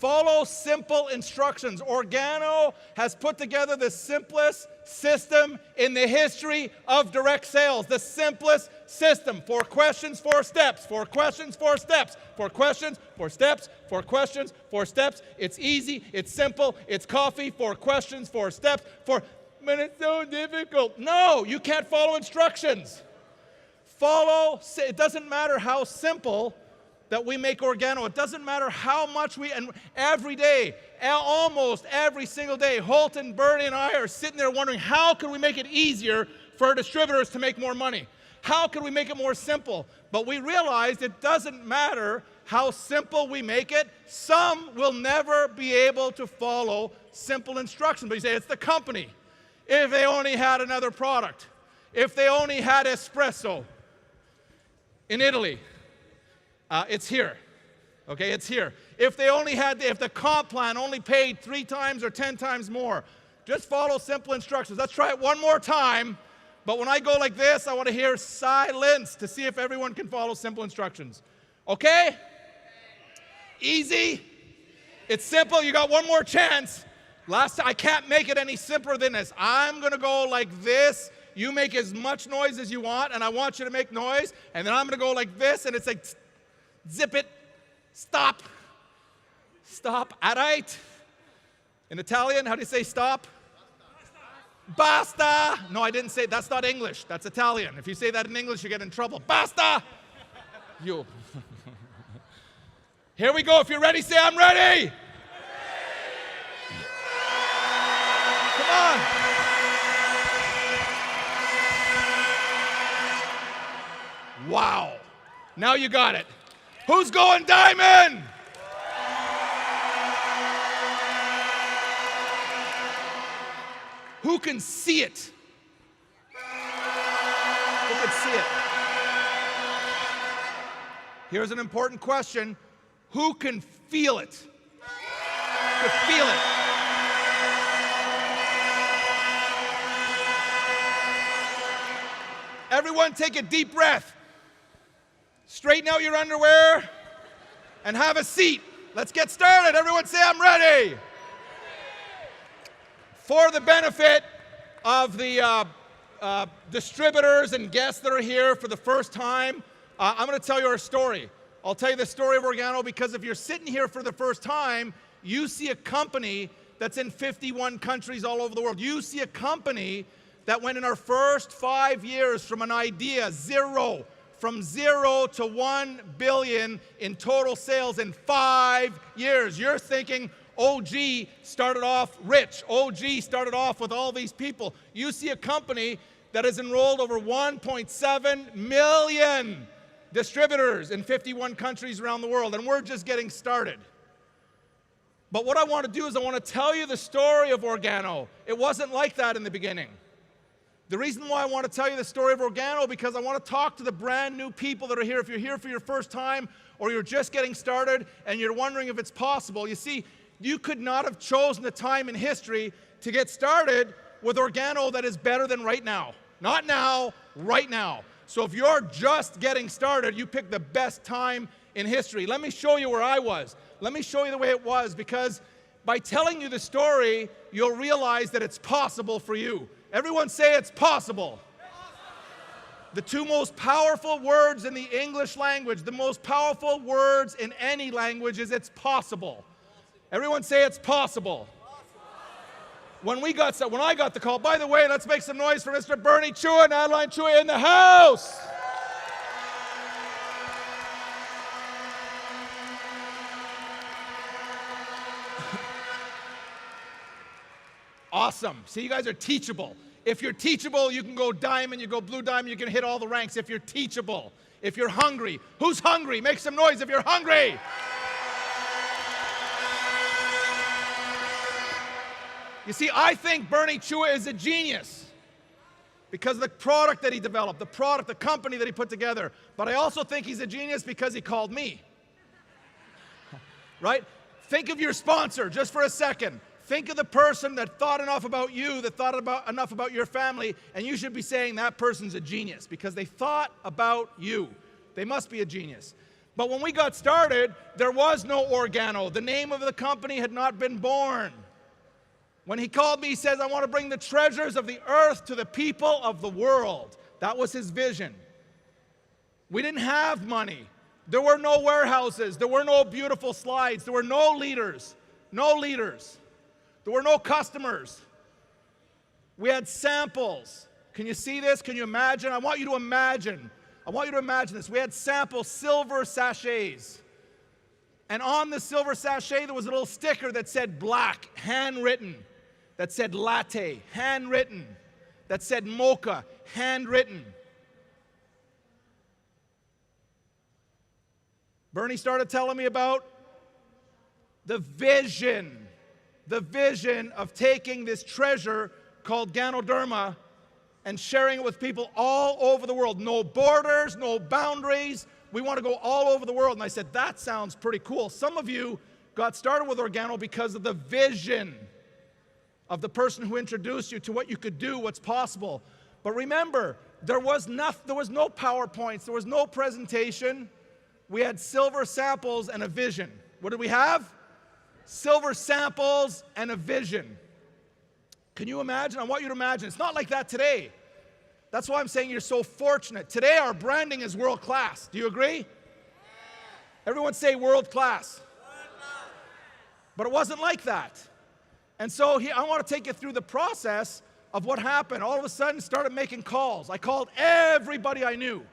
Follow simple instructions. Organo has put together the simplest system in the history of direct sales. The simplest system. 4 questions, 4 steps. 4 questions, 4 steps. 4 questions, 4 steps. 4 questions, 4 steps. It's easy. It's simple. It's coffee. 4 questions, 4 steps. But it's so difficult. No, you can't follow instructions. It doesn't matter how simple that we make Organo. It doesn't matter how much and every day, almost every single day, Holton, Bernie, and I are sitting there wondering, how can we make it easier for our distributors to make more money? How can we make it more simple? But we realized it doesn't matter how simple we make it. Some will never be able to follow simple instructions. But you say, it's the company. If they only had another product. If they only had espresso in Italy. It's here. Okay, it's here. If the comp plan only paid 3 times or 10 times more, just follow simple instructions. Let's try it one more time. But when I go like this, I want to hear silence to see if everyone can follow simple instructions. Okay? Easy. It's simple. You got one more chance. Last time, I can't make it any simpler than this. I'm going to go like this. You make as much noise as you want, and I want you to make noise. And then I'm going to go like this, and it's like, zip it, stop, stop, all right. In Italian, how do you say stop? Basta. No, I didn't say, that's not English, that's Italian. If you say that in English, you get in trouble. Basta. You. Here we go. If you're ready, say, I'm ready. Come on. Wow. Now you got it. Who's going diamond? Who can see it? Who can see it? Here's an important question. Who can feel it? Who can feel it? Everyone take a deep breath. Straighten out your underwear and have a seat. Let's get started. Everyone say, I'm ready. For the benefit of the distributors and guests that are here for the first time, I'm going to tell you our story. I'll tell you the story of Organo because if you're sitting here for the first time, you see a company that's in 51 countries all over the world. You see a company that went in our first 5 years from an idea, from zero to 1 billion in total sales in 5 years. You're thinking OG started off rich. OG started off with all these people. You see a company that has enrolled over 1.7 million distributors in 51 countries around the world, and we're just getting started. But what I want to do is I want to tell you the story of Organo. It wasn't like that in the beginning. The reason why I want to tell you the story of Organo because I want to talk to the brand new people that are here. If you're here for your first time or you're just getting started and you're wondering if it's possible, you see, you could not have chosen a time in history to get started with Organo that is better than right now. Not now, right now. So if you're just getting started, you pick the best time in history. Let me show you where I was. Let me show you the way it was because by telling you the story, you'll realize that it's possible for you. Everyone say it's possible. The 2 most powerful words in the English language, the most powerful words in any language is it's possible. Everyone say it's possible. When I got the call, by the way, let's make some noise for Mr. Bernie Chua and Adeline Chua in the house. Awesome. See, you guys are teachable. If you're teachable, you can go diamond, you go blue diamond, you can hit all the ranks if you're teachable. If you're hungry. Who's hungry? Make some noise if you're hungry. You see, I think Bernie Chua is a genius because of the product that he developed, the company that he put together. But I also think he's a genius because he called me. Right? Think of your sponsor just for a second. Think of the person that thought enough about you, that thought enough about your family, and you should be saying that person's a genius because they thought about you. They must be a genius. But when we got started, there was no Organo. The name of the company had not been born. When he called me, he says, I want to bring the treasures of the earth to the people of the world. That was his vision. We didn't have money. There were no warehouses. There were no beautiful slides. There were no leaders. No leaders. There were no customers. We had samples. Can you see this? Can you imagine? I want you to imagine this. We had samples, silver sachets. And on the silver sachet, there was a little sticker that said black, handwritten. That said latte, handwritten. That said mocha, handwritten. Bernie started telling me about the vision of taking this treasure called Ganoderma and sharing it with people all over the world. No borders, no boundaries. We want to go all over the world. And I said, that sounds pretty cool. Some of you got started with Organo because of the vision of the person who introduced you to what you could do, what's possible. But remember, there was no PowerPoints, there was no presentation. We had silver samples and a vision. What did we have? Silver samples and a vision. Can you imagine? I want you to imagine. It's not like that today. That's why I'm saying you're so fortunate. Today our branding is world class. Do you agree? Everyone say world class. But it wasn't like that. And so I want to take you through the process of what happened. All of a sudden started making calls. I called everybody I knew.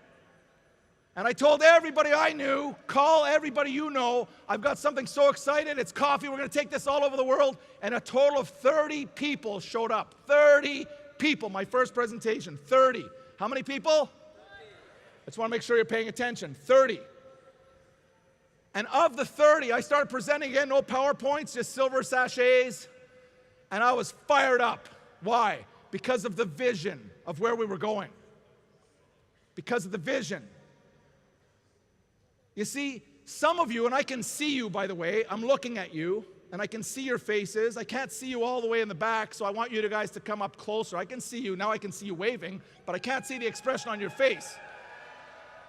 And I told everybody I knew, call everybody you know. I've got something so excited. It's coffee. We're going to take this all over the world. And a total of 30 people showed up. 30 people. My first presentation. 30. How many people? 30. I just want to make sure you're paying attention. 30. And of the 30, I started presenting again. No PowerPoints, just silver sachets. And I was fired up. Why? Because of the vision of where we were going. Because of the vision. You see, some of you, and I can see you, by the way, I'm looking at you, and I can see your faces. I can't see you all the way in the back, so I want you guys to come up closer. I can see you. Now I can see you waving, but I can't see the expression on your face.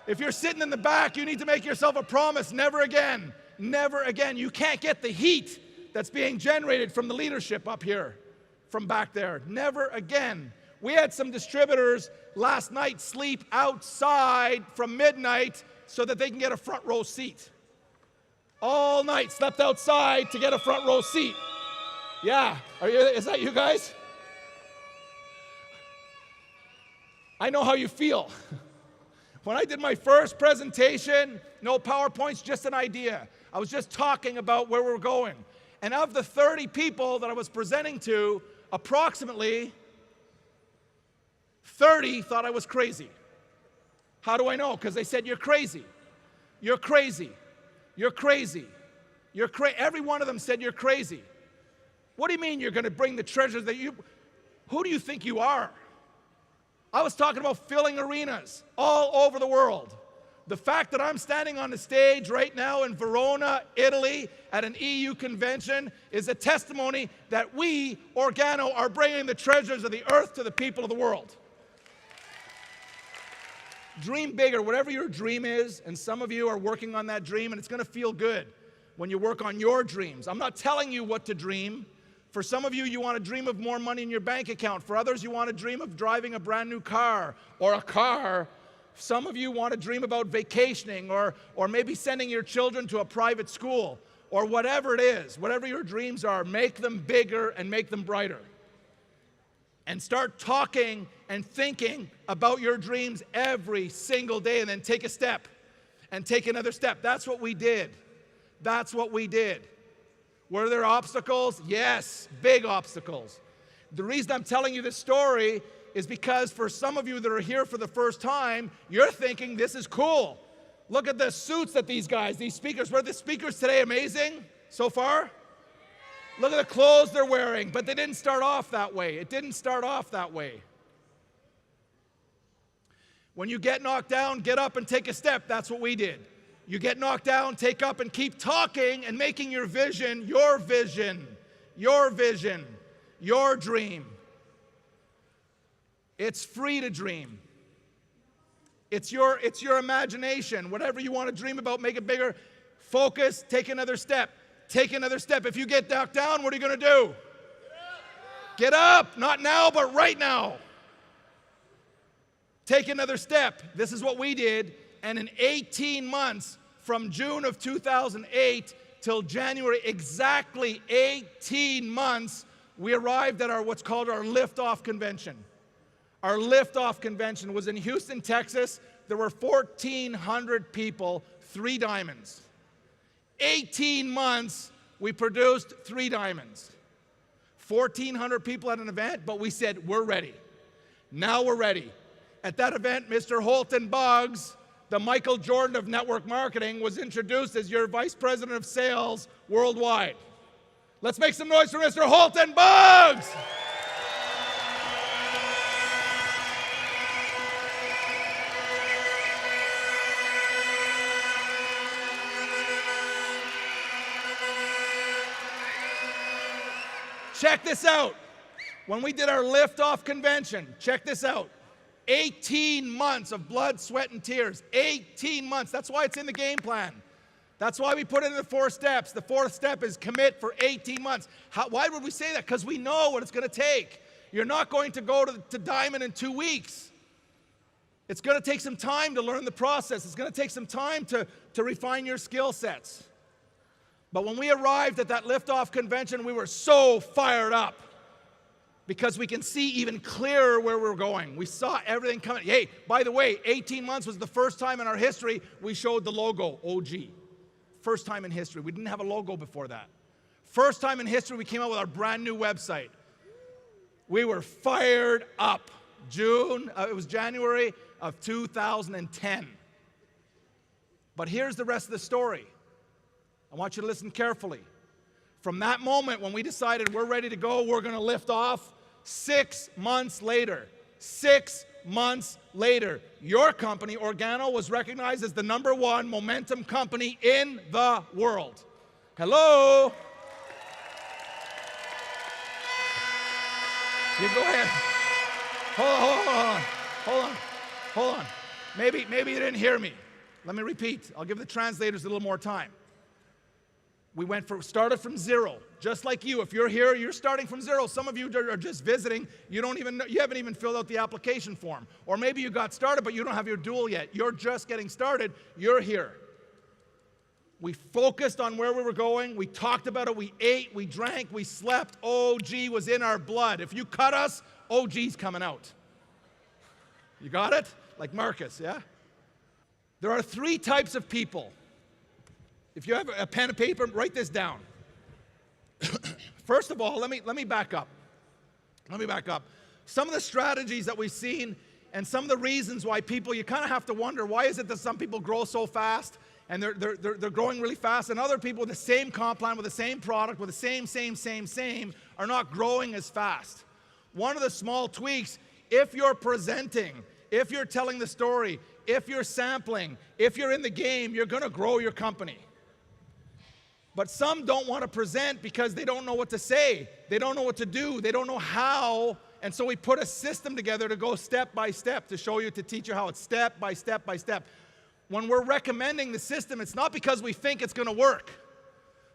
If you're sitting in the back, you need to make yourself a promise. Never again. Never again. You can't get the heat that's being generated from the leadership up here, from back there. Never again. We had some distributors last night sleep outside from midnight so that they can get a front row seat. All night, slept outside to get a front row seat. Yeah, is that you guys? I know how you feel. When I did my first presentation, no PowerPoints, just an idea. I was just talking about where we're going. And of the 30 people that I was presenting to, approximately 30 thought I was crazy. How do I know? Because they said, you're crazy. You're crazy. You're crazy. You're crazy. Every one of them said, you're crazy. What do you mean you're going to bring the treasures that you... Who do you think you are? I was talking about filling arenas all over the world. The fact that I'm standing on the stage right now in Verona, Italy, at an EU convention is a testimony that we, Organo, are bringing the treasures of the earth to the people of the world. Dream bigger, whatever your dream is, and some of you are working on that dream, and it's going to feel good when you work on your dreams. I'm not telling you what to dream. For some of you, you want to dream of more money in your bank account. For others, you want to dream of driving a brand new car or a car. Some of you want to dream about vacationing or maybe sending your children to a private school or whatever it is. Whatever your dreams are, make them bigger and make them brighter. And start talking and thinking about your dreams every single day, and then take a step and take another step. That's what we did. That's what we did. Were there obstacles? Yes, big obstacles. The reason I'm telling you this story is because for some of you that are here for the first time, you're thinking this is cool. Look at the suits that these speakers, were the speakers today amazing so far? Look at the clothes they're wearing, but they didn't start off that way. It didn't start off that way. When you get knocked down, get up and take a step. That's what we did. You get knocked down, take up and keep talking and making your vision, your vision, your vision, your dream. It's free to dream. It's your imagination. Whatever you want to dream about, make it bigger. Focus, take another step. Take another step. If you get knocked down, what are you going to do? Get up. Not now, but right now. Take another step. This is what we did. And in 18 months, from June of 2008 till January, exactly 18 months, we arrived at what's called our liftoff convention. Our liftoff convention was in Houston, Texas. There were 1,400 people, 3 diamonds. 18 months, we produced 3 diamonds. 1,400 people at an event, but we said, we're ready. Now we're ready. At that event, Mr. Holton Buggs, the Michael Jordan of network marketing, was introduced as your Vice President of Sales worldwide. Let's make some noise for Mr. Holton Buggs! Check this out. When we did our liftoff convention, check this out. 18 months of blood, sweat, and tears. 18 months. That's why it's in the game plan. That's why we put it in the 4 steps. The 4th step is commit for 18 months. Why would we say that? Because we know what it's going to take. You're not going to go to Diamond in 2 weeks. It's going to take some time to learn the process. It's going to take some time to refine your skill sets. But when we arrived at that liftoff convention, we were so fired up because we can see even clearer where we're going. We saw everything coming. Hey, by the way, 18 months was the first time in our history we showed the logo, OG. First time in history. We didn't have a logo before that. First time in history we came out with our brand new website. We were fired up. It was January of 2010. But here's the rest of the story. I want you to listen carefully. From that moment when we decided we're ready to go, we're going to lift off, 6 months later, your company, Organo, was recognized as the #1 momentum company in the world. Hello? You go ahead. Hold on. Maybe you didn't hear me. Let me repeat. I'll give the translators a little more time. We started from 0, just like you. If you're here, you're starting from 0. Some of you are just visiting. You haven't even filled out the application form. Or maybe you got started, but you don't have your dual yet. You're just getting started. You're here. We focused on where we were going. We talked about it. We ate. We drank. We slept. OG was in our blood. If you cut us, OG's coming out. You got it? Like Marcus, yeah? There are 3 types of people. If you have a pen and paper, write this down. First of all, let me back up. Some of the strategies that we've seen and some of the reasons why people, you kind of have to wonder, why is it that some people grow so fast and they're growing really fast, and other people with the same comp plan, with the same product, with the same, are not growing as fast? One of the small tweaks, if you're presenting, if you're telling the story, if you're sampling, if you're in the game, you're going to grow your company. But some don't want to present because they don't know what to say. They don't know what to do. They don't know how. And so we put a system together to go step by step, to show you, to teach you how it's step by step by step. When we're recommending the system, it's not because we think it's going to work.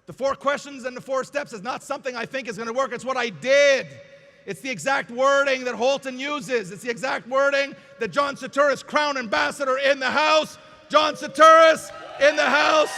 The 4 questions and the 4 steps is not something I think is going to work. It's what I did. It's the exact wording that Holton uses. It's the exact wording that John Saturis, Crown Ambassador in the house. John Saturis in the house.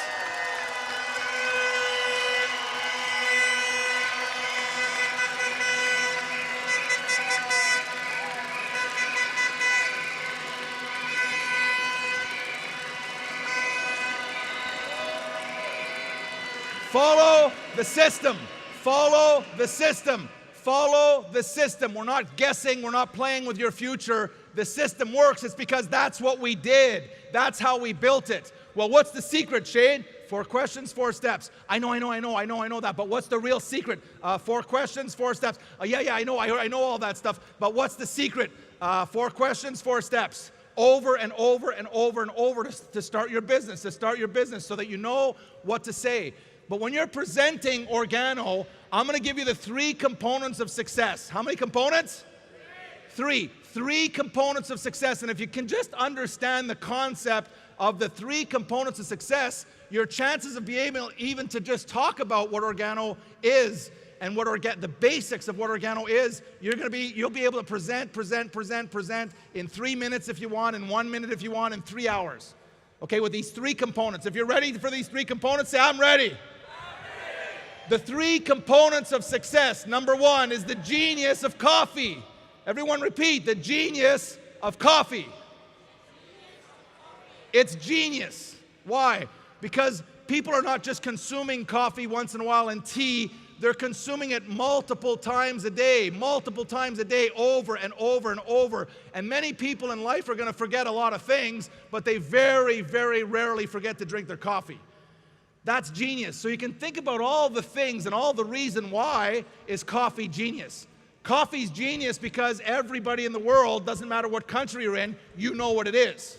Follow the system. Follow the system. Follow the system. We're not guessing. We're not playing with your future. The system works. It's because that's what we did. That's how we built it. Well, what's the secret, Shane? 4 questions, 4 steps. I know that. But what's the real secret? 4 questions, 4 steps. Yeah, I know all that stuff. But what's the secret? 4 questions, 4 steps. Over and over and over and over to start your business, so that you know what to say. But when you're presenting Organo, I'm going to give you the 3 components of success. How many components? 3. 3 components of success. And if you can just understand the concept of the 3 components of success, your chances of being able even to just talk about what Organo is and what the basics of what Organo is, you'll be able to present in 3 minutes if you want, in 1 minute if you want, in 3 hours. Okay, with these 3 components. If you're ready for these 3 components, say, I'm ready. The 3 components of success. Number 1 is the genius of coffee. Everyone repeat, the genius of coffee. It's genius. Why? Because people are not just consuming coffee once in a while and tea, they're consuming it multiple times a day, over and over and over. And many people in life are going to forget a lot of things, but they very, very rarely forget to drink their coffee. That's genius. So you can think about all the things and all the reason why is coffee genius. Coffee's genius because everybody in the world, doesn't matter what country you're in, you know what it is.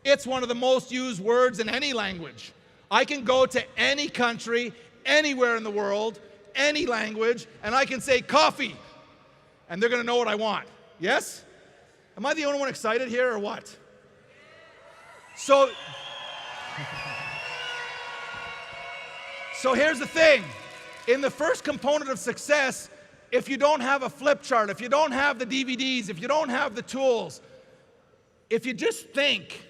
It's one of the most used words in any language. I can go to any country, anywhere in the world, any language, and I can say coffee, and they're going to know what I want. Yes? Am I the only one excited here or what? So here's the thing. In the first component of success, if you don't have a flip chart, if you don't have the DVDs, if you don't have the tools, if you just think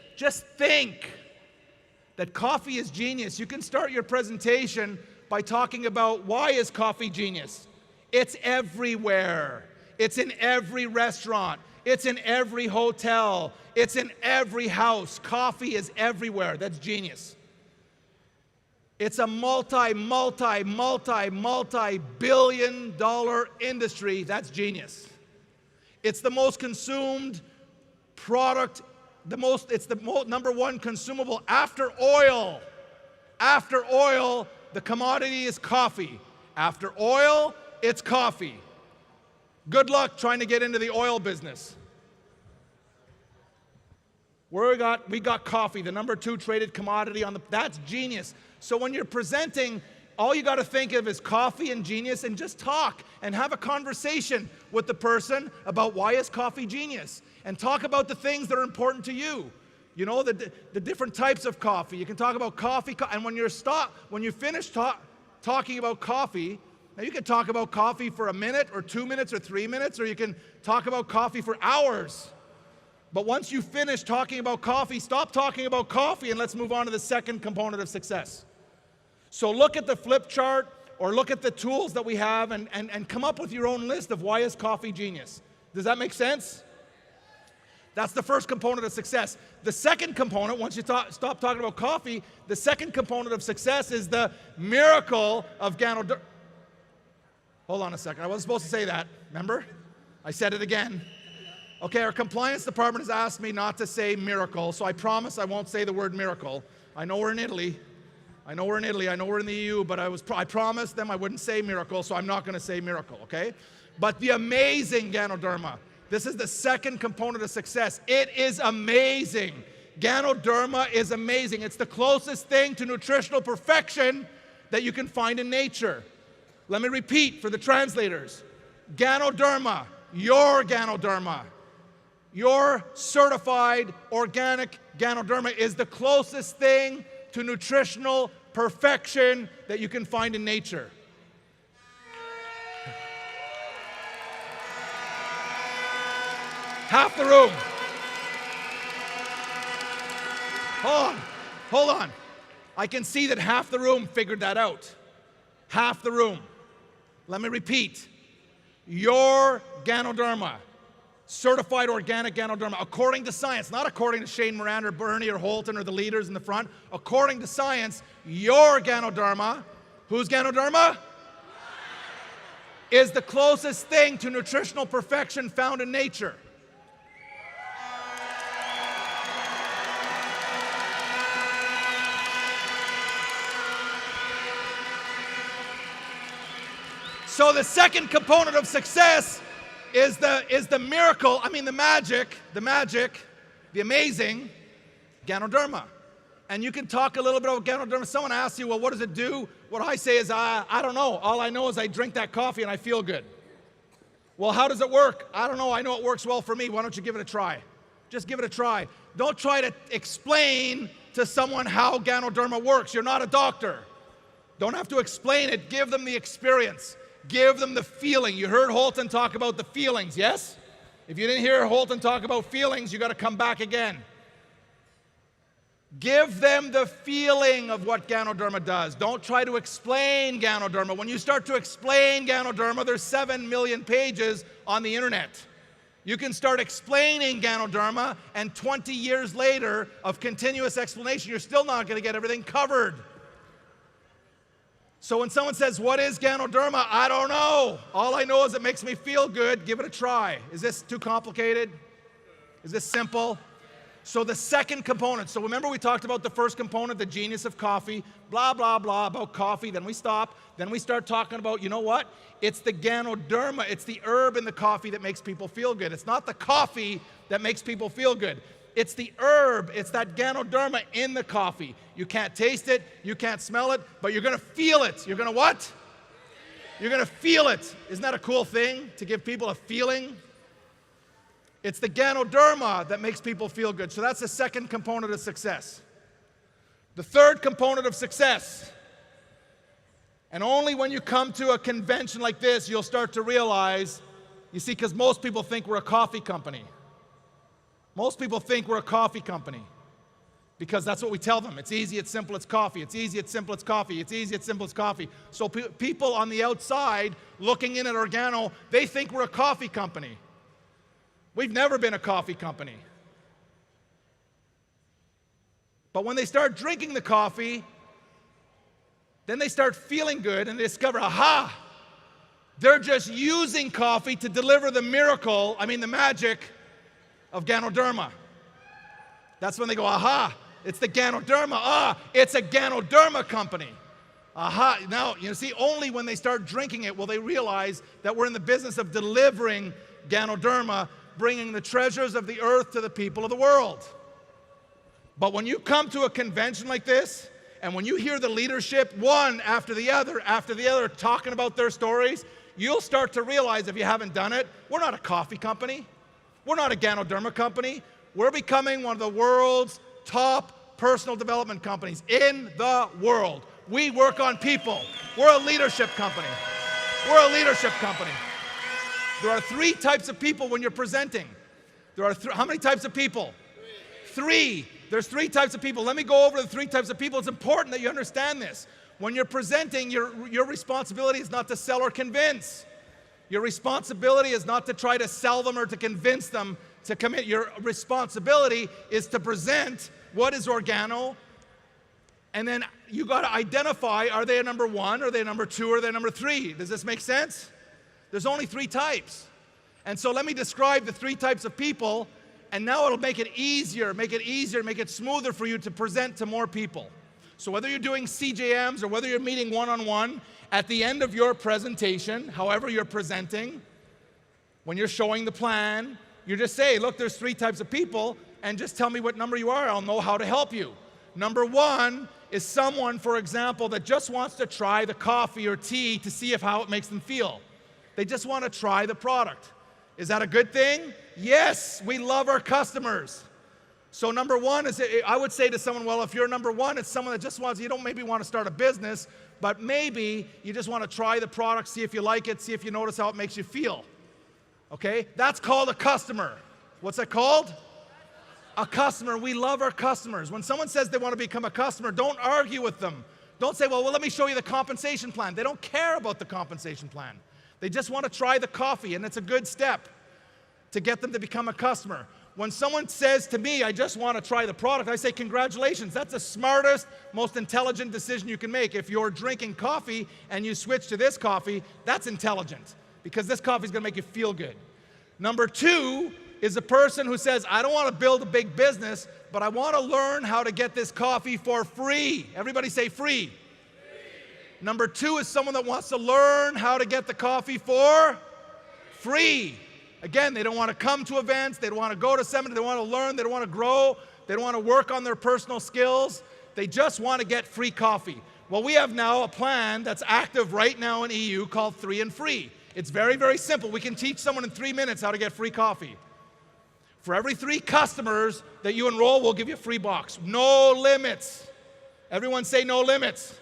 that coffee is genius, you can start your presentation by talking about why is coffee genius. It's everywhere. It's in every restaurant. It's in every hotel. It's in every house. Coffee is everywhere. That's genius. It's a multi-billion-dollar industry. That's genius. It's the most consumed product, it's the number 1 consumable after oil. After oil, the commodity is coffee. After oil, it's coffee. Good luck trying to get into the oil business. We got coffee, the number 2 traded commodity that's genius. So when you're presenting, all you got to think of is coffee and genius, and just talk and have a conversation with the person about why is coffee genius, and talk about the things that are important to you. You know, the different types of coffee. You can talk about coffee, and when you finish talking about coffee, now you can talk about coffee for 1 minute or 2 minutes or 3 minutes, or you can talk about coffee for hours. But once you finish talking about coffee, stop talking about coffee and let's move on to the second component of success. So look at the flip chart or look at the tools that we have and come up with your own list of why is coffee genius. Does that make sense? That's the first component of success. The second component, once you stop talking about coffee, the second component of success is the miracle of Ganoderma. Hold on a second. I wasn't supposed to say that. Remember? I said it again. Okay, our compliance department has asked me not to say miracle, so I promise I won't say the word miracle. I know we're in Italy. I know we're in the EU, but I promised them I wouldn't say miracle, so I'm not going to say miracle, okay? But the amazing Ganoderma. This is the second component of success. It is amazing. Ganoderma is amazing. It's the closest thing to nutritional perfection that you can find in nature. Let me repeat for the translators. Ganoderma, your Ganoderma, your certified organic Ganoderma is the closest thing to nutritional perfection that you can find in nature. Half the room. Hold on. I can see that half the room figured that out. Half the room. Let me repeat. Your Ganoderma, certified organic Ganoderma, according to science, not according to Shane Morand or Bernie or Holton or the leaders in the front, according to science, your Ganoderma, whose Ganoderma? Is the closest thing to nutritional perfection found in nature. So the second component of success is the miracle, the magic, the amazing Ganoderma. And you can talk a little bit about Ganoderma. Someone asks you, well, what does it do? What I say is, I don't know. All I know is I drink that coffee and I feel good. Well, how does it work? I don't know. I know it works well for me. Why don't you give it a try? Just give it a try. Don't try to explain to someone how Ganoderma works. You're not a doctor. Don't have to explain it. Give them the experience. Give them the feeling. You heard Holton talk about the feelings, yes? If you didn't hear Holton talk about feelings, you got to come back again. Give them the feeling of what Ganoderma does. Don't try to explain Ganoderma. When you start to explain Ganoderma, there's 7 million pages on the internet. You can start explaining Ganoderma, and 20 years later of continuous explanation, you're still not going to get everything covered. So when someone says, what is Ganoderma? I don't know. All I know is it makes me feel good. Give it a try. Is this too complicated? Is this simple? So the second component, so remember we talked about the first component, the genius of coffee, blah, blah, blah, about coffee. Then we stop. Then we start talking about, you know what? It's the Ganoderma. It's the herb in the coffee that makes people feel good. It's not the coffee that makes people feel good. It's the herb. It's that Ganoderma in the coffee. You can't taste it. You can't smell it. But you're going to feel it. You're going to what? You're going to feel it. Isn't that a cool thing, to give people a feeling? It's the Ganoderma that makes people feel good. So that's the second component of success. The third component of success, and only when you come to a convention like this, you'll start to realize, you see, because most people think we're a coffee company. Most people think we're a coffee company because that's what we tell them. It's easy, it's simple, it's coffee. It's easy, it's simple, it's coffee. It's easy, it's simple, it's coffee. So people on the outside looking in at Organo, they think we're a coffee company. We've never been a coffee company. But when they start drinking the coffee, then they start feeling good and they discover, aha, they're just using coffee to deliver the miracle, the magic of Ganoderma. That's when they go, aha, it's the Ganoderma. It's a Ganoderma company. Aha, now, you see, only when they start drinking it will they realize that we're in the business of delivering Ganoderma, bringing the treasures of the earth to the people of the world. But when you come to a convention like this, and when you hear the leadership, one after the other, talking about their stories, you'll start to realize, if you haven't done it, we're not a coffee company. We're not a Ganoderma company. We're becoming one of the world's top personal development companies in the world. We work on people. We're a leadership company. We're a leadership company. There are 3 types of people when you're presenting. There are how many types of people? 3. There's 3 types of people. Let me go over the 3 types of people. It's important that you understand this. When you're presenting, your responsibility is not to sell or convince. Your responsibility is not to try to sell them or to convince them to commit. Your responsibility is to present what is Organo, and then you got to identify, are they a number 1, are they a number 2, or are they a number 3? Does this make sense? There's only 3 types. And so let me describe the 3 types of people, and now it'll make it easier, make it smoother for you to present to more people. So whether you're doing CJMs or whether you're meeting one-on-one, at the end of your presentation, however you're presenting, when you're showing the plan, you just say, look, there's 3 types of people, and just tell me what number you are. I'll know how to help you. Number 1 is someone, for example, that just wants to try the coffee or tea to see how it makes them feel. They just want to try the product. Is that a good thing? Yes, we love our customers. So number 1 is, I would say to someone, well, if you're number 1, it's someone that just wants, you don't maybe want to start a business, but maybe you just want to try the product, see if you like it, see if you notice how it makes you feel. Okay? That's called a customer. What's that called? A customer. We love our customers. When someone says they want to become a customer, don't argue with them. Don't say, well, let me show you the compensation plan. They don't care about the compensation plan. They just want to try the coffee, and it's a good step to get them to become a customer. When someone says to me, I just want to try the product, I say, congratulations. That's the smartest, most intelligent decision you can make. If you're drinking coffee and you switch to this coffee, that's intelligent, because this coffee is going to make you feel good. Number 2 is a person who says, I don't want to build a big business, but I want to learn how to get this coffee for free. Everybody say free. Number 2 is someone that wants to learn how to get the coffee for free. Again, they don't want to come to events, they don't want to go to seminars, they want to learn, they don't want to grow, they don't want to work on their personal skills, they just want to get free coffee. Well, we have now a plan that's active right now in EU called 3 and Free. It's very, very simple. We can teach someone in 3 minutes how to get free coffee. For every 3 customers that you enroll, we'll give you a free box. No limits. Everyone say no limits.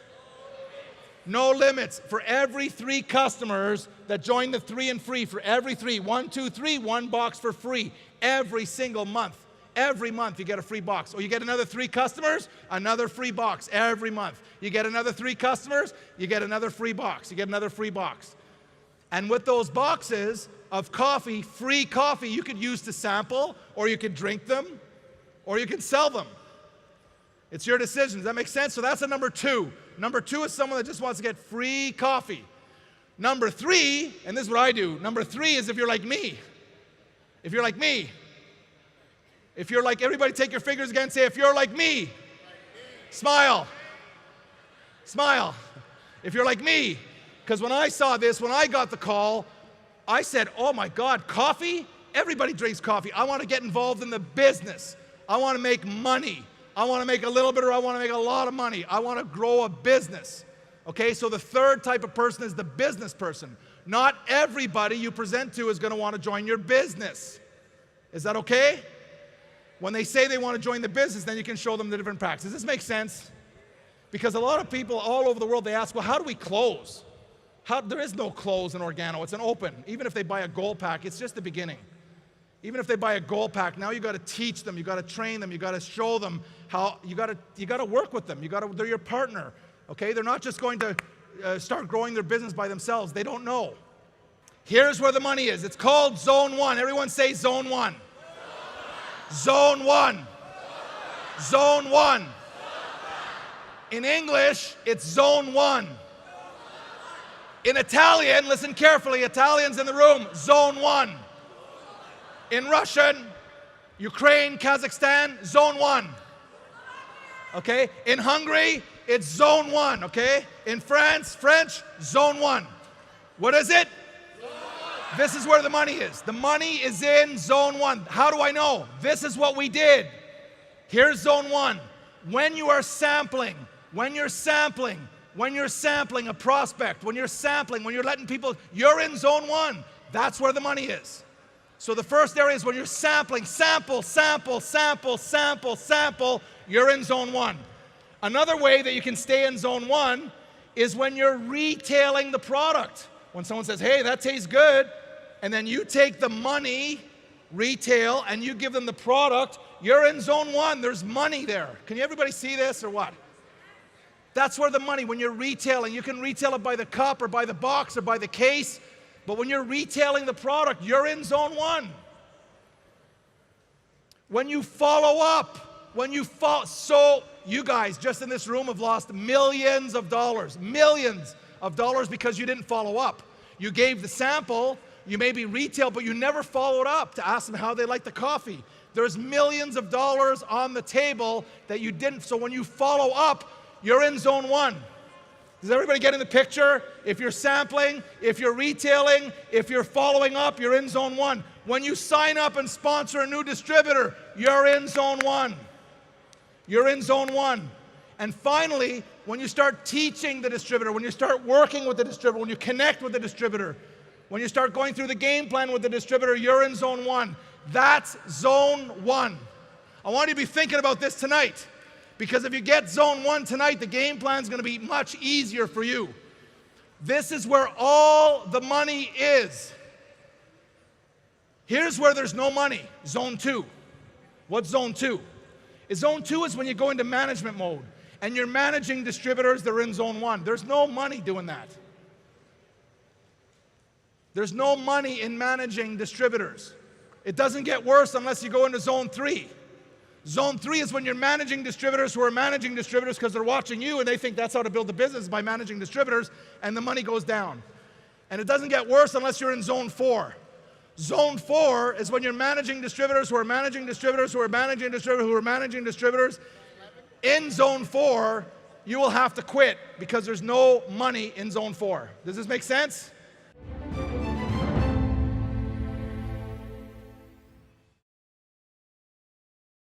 No limits. For every 3 customers that join the 3 and free, for every 3, 1, 2, 3, 1 box for free. Every single month. Every month you get a free box. Or you get another 3 customers, another free box every month. You get another 3 customers, you get another free box. You get another free box. And with those boxes of coffee, free coffee, you could use to sample, or you could drink them, or you can sell them. It's your decision. Does that make sense? So that's a number 2. Number 2 is someone that just wants to get free coffee. Number 3, and this is what I do. Number 3 is if you're like me. If you're like me. If you're like, everybody take your fingers again, say, if you're like me. Smile. Smile. If you're like me. Because when I saw this, when I got the call, I said, oh my God, coffee? Everybody drinks coffee. I want to get involved in the business. I want to make money. I want to make a little bit, or I want to make a lot of money. I want to grow a business. Okay, so the third type of person is the business person. Not everybody you present to is going to want to join your business. Is that okay? When they say they want to join the business, then you can show them the different practices. Does this make sense? Because a lot of people all over the world, they ask, well, how do we close? There is no close in Organo. It's an open. Even if they buy a gold pack, it's just the beginning. Even if they buy a gold pack, now you got to teach them, you got to train them, you got to show them how, you got to work with them. They're your partner. Okay? They're not just going to start growing their business by themselves. They don't know. Here's where the money is. It's called Zone 1. Everyone say Zone 1. Zone 1. Zone 1. In English, it's Zone 1. In Italian, listen carefully, Italians in the room, Zone 1. In Russian, Ukraine, Kazakhstan, Zone 1. Okay? In Hungary, it's Zone 1, okay? In France, French, Zone 1. What is it? This is where the money is. The money is in Zone 1. How do I know? This is what we did. Here's Zone 1. When you are sampling, when you're sampling a prospect, when you're letting people, you're in Zone 1. That's where the money is. So the first area is when you're sampling, sample, you're in Zone 1. Another way that you can stay in Zone 1 is when you're retailing the product. When someone says, hey, that tastes good, and then you take the money, retail, and you give them the product, you're in Zone 1. There's money there. Can everybody see this or what? That's where the money, when you're retailing, you can retail it by the cup or by the box or by the case, but when you're retailing the product, you're in Zone 1. When you follow up, so you guys just in this room have lost millions of dollars because you didn't follow up. You gave the sample, you maybe retail, but you never followed up to ask them how they like the coffee. There's millions of dollars on the table that you didn't, so when you follow up, you're in Zone 1. Does everybody get in the picture? If you're sampling, if you're retailing, if you're following up, you're in Zone 1. When you sign up and sponsor a new distributor, you're in Zone 1. You're in Zone 1. And finally, when you start teaching the distributor, when you start working with the distributor, when you connect with the distributor, when you start going through the game plan with the distributor, you're in Zone 1. That's Zone 1. I want you to be thinking about this tonight. Because if you get Zone 1 tonight, the game plan is going to be much easier for you. This is where all the money is. Here's where there's no money, Zone 2. What's Zone 2? Zone 2 is when you go into management mode and you're managing distributors that are in Zone 1. There's no money doing that. There's no money in managing distributors. It doesn't get worse unless you go into Zone 3. Zone 3 is when you're managing distributors who are managing distributors because they're watching you and they think that's how to build a business, by managing distributors, and the money goes down. And it doesn't get worse unless you're in Zone 4. Zone 4 is when you're managing distributors who are managing distributors who are managing distributors who are managing distributors. In Zone 4, you will have to quit because there's no money in Zone 4. Does this make sense?